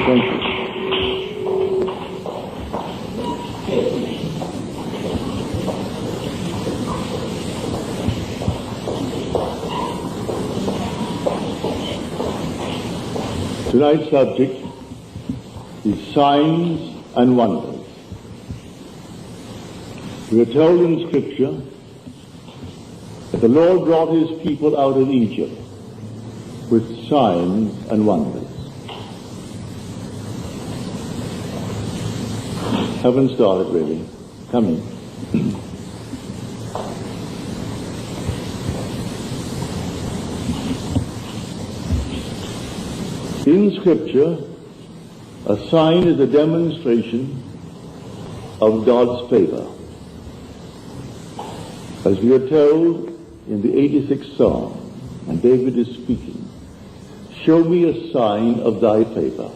Thank you. Tonight's subject is signs and wonders. We are told in Scripture that the Lord brought his people out of Egypt with signs and wonders. Haven't started really. Come in. In Scripture, a sign is a demonstration of God's favor. As we are told in the 86th Psalm, and David is speaking, show me a sign of thy favor.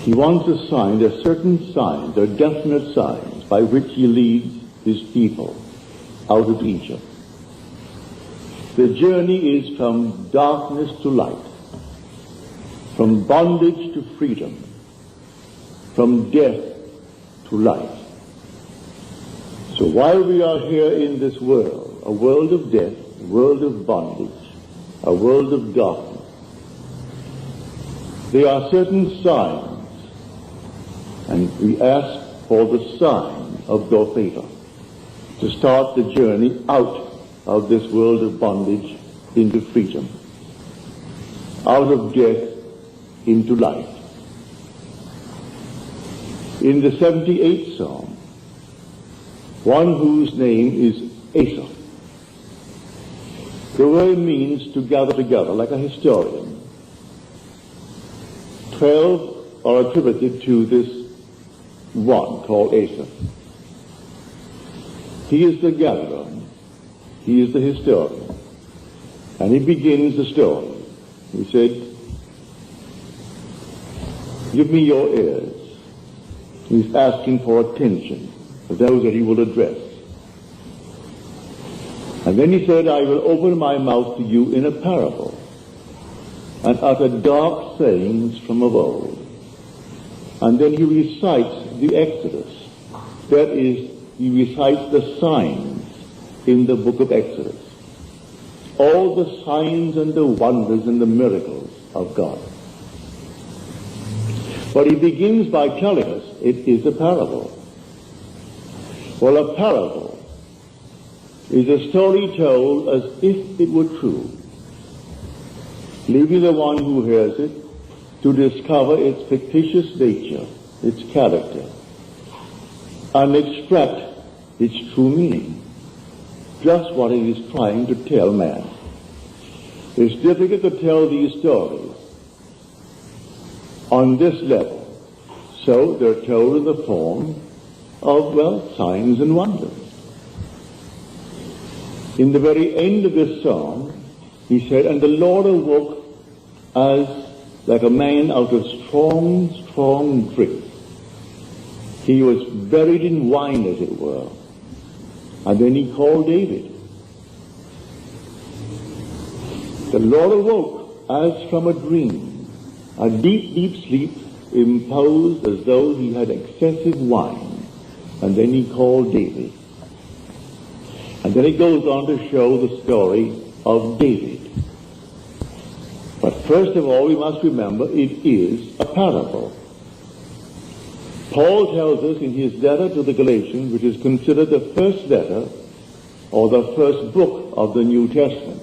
He wants a sign. There are certain signs, there are definite signs by which he leads his people out of Egypt. The journey is from darkness to light, from bondage to freedom, from death to life. So while we are here in this world, a world of death, a world of bondage, a world of darkness, there are certain signs, and we ask for the sign of your favor to start the journey out of this world of bondage into freedom, out of death into life. In the 78th Psalm, one whose name is Asa, the word means to gather together, like a historian. 12 are attributed to this one called Asa. He is the gatherer. He is the historian. And he begins the story. He said, give me your ears. He's asking for attention of those that he will address. And then he said, I will open my mouth to you in a parable and utter dark sayings from of old. And then he recites the Exodus. That is, he recites the signs in the book of Exodus. All the signs and the wonders and the miracles of God. But he begins by telling us it is a parable. Well, a parable is a story told as if it were true, leaving the one who hears it to discover its fictitious nature, its character, and extract its true meaning. Just what it is trying to tell man. It's difficult to tell these stories on this level. So they're told in the form of, well, signs and wonders. In the very end of this psalm, he said, and the Lord awoke as like a man out of strong, strong drink. He was buried in wine, as it were. And then he called David. The Lord awoke as from a dream, a deep, deep sleep imposed as though he had excessive wine. And then he called David. And then it goes on to show the story of David. But first of all, we must remember it is a parable. Paul tells us in his letter to the Galatians, which is considered the first letter or the first book of the New Testament.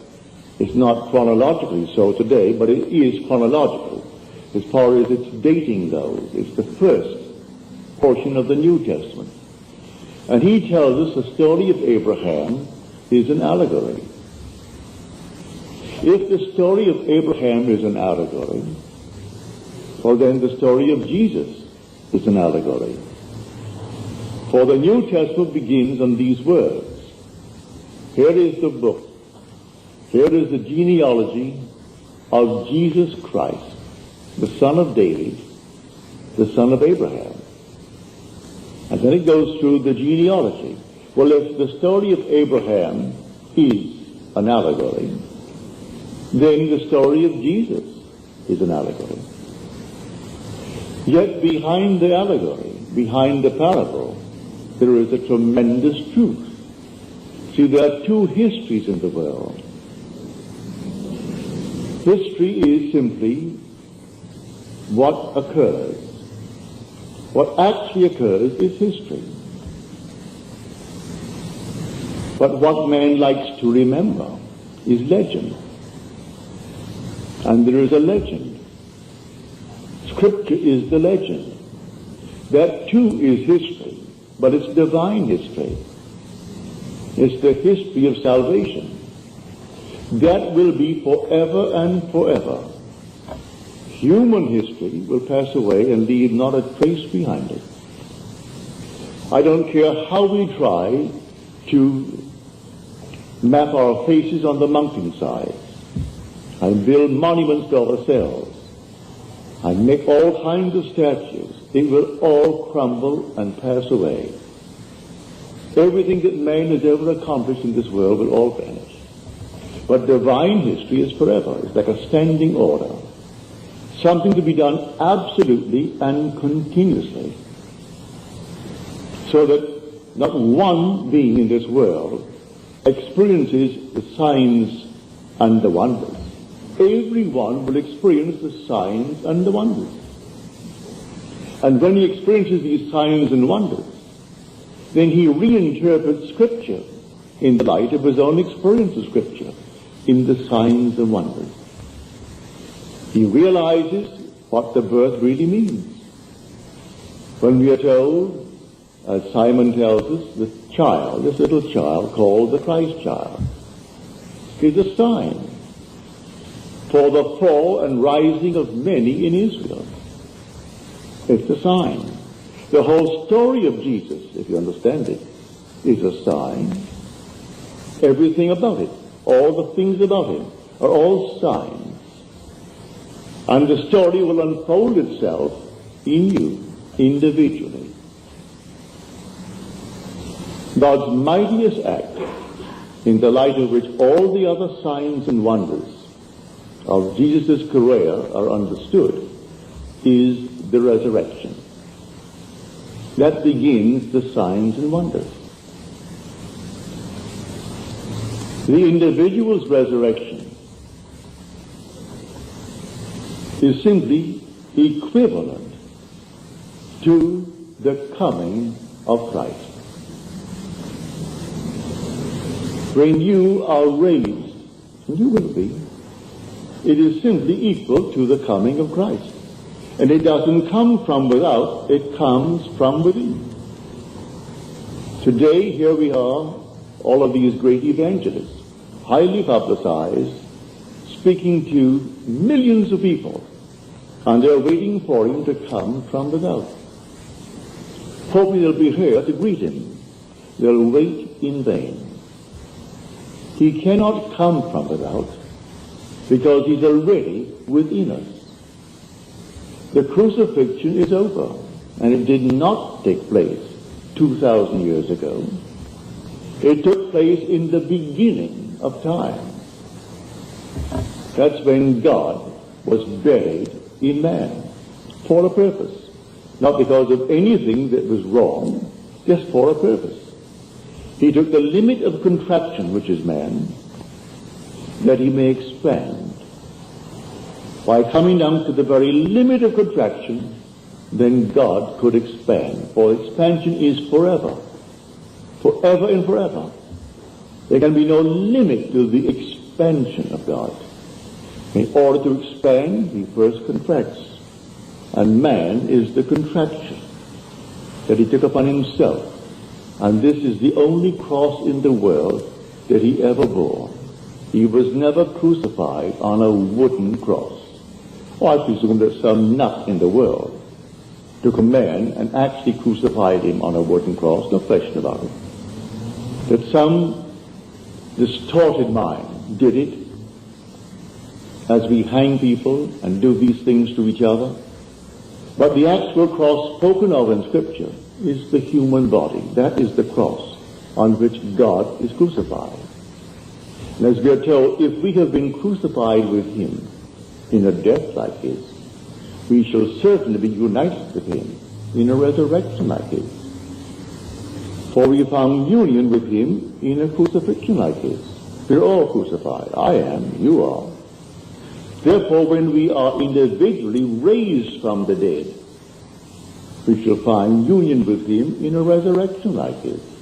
It's not chronologically so today, but it is chronological as far as its dating goes. It's the first portion of the New Testament. And he tells us the story of Abraham is an allegory. If the story of Abraham is an allegory, well then the story of Jesus is an allegory. For the New Testament begins on these words. Here is the book. Here is the genealogy of Jesus Christ, the son of David, the son of Abraham. And then it goes through the genealogy. Well, if the story of Abraham is an allegory, then the story of Jesus is an allegory. Yet behind the allegory, behind the parable, there is a tremendous truth. See, there are two histories in the world. History is simply what occurs. What actually occurs is history. But what man likes to remember is legend. And there is a legend. Scripture is the legend. That too is history, but it's divine history. It's the history of salvation. That will be forever and forever. Human history will pass away and leave not a trace behind it. I don't care how we try to map our faces on the mountainsides and build monuments to ourselves and make all kinds of statues. It will all crumble and pass away. Everything that man has ever accomplished in this world will all vanish. But divine history is forever. It's like a standing order. Something to be done absolutely and continuously. So that not one being in this world experiences the signs and the wonders. Everyone will experience the signs and the wonders. And when he experiences these signs and wonders, then he reinterprets Scripture in the light of his own experience of Scripture, in the signs and wonders. He realizes what the birth really means. When we are told, as Simon tells us, the child, this little child called the Christ child, is a sign for the fall and rising of many in Israel. It's a sign. The whole story of Jesus, if you understand it, is a sign. Everything about it, all the things about him, are all signs. And the story will unfold itself in you, individually. God's mightiest act, in the light of which all the other signs and wonders of Jesus' career are understood, is the resurrection. That begins the signs and wonders. The individual's resurrection is simply equivalent to the coming of Christ. When you are raised, and you will be, it is simply equal to the coming of Christ. And it doesn't come from without, it comes from within. Today, here we are, all of these great evangelists, highly publicized, speaking to millions of people, and they're waiting for him to come from without. Hoping they'll be here to greet him. They'll wait in vain. He cannot come from without, because he's already within us. The crucifixion is over, and it did not take place 2,000 years ago. It took place in the beginning of time. That's when God was buried in man for a purpose. Not because of anything that was wrong, just for a purpose. He took the limit of contraction, which is man, that he may expand. By coming down to the very limit of contraction, then God could expand. For expansion is forever. Forever and forever. There can be no limit to the expansion of God. In order to expand, he first contracts. And man is the contraction that he took upon himself. And this is the only cross in the world that he ever bore. He was never crucified on a wooden cross. I presume that some nut in the world took a man and actually crucified him on a wooden cross, no question about it. That some distorted mind did it, as we hang people and do these things to each other. But the actual cross spoken of in Scripture is the human body. That is the cross on which God is crucified. And as we are told, if we have been crucified with him, in a death like his. We shall certainly be united with him in a resurrection like his. For we found union with him in a crucifixion like his. We're all crucified. I am. You are. Therefore, when we are individually raised from the dead, we shall find union with him in a resurrection like his.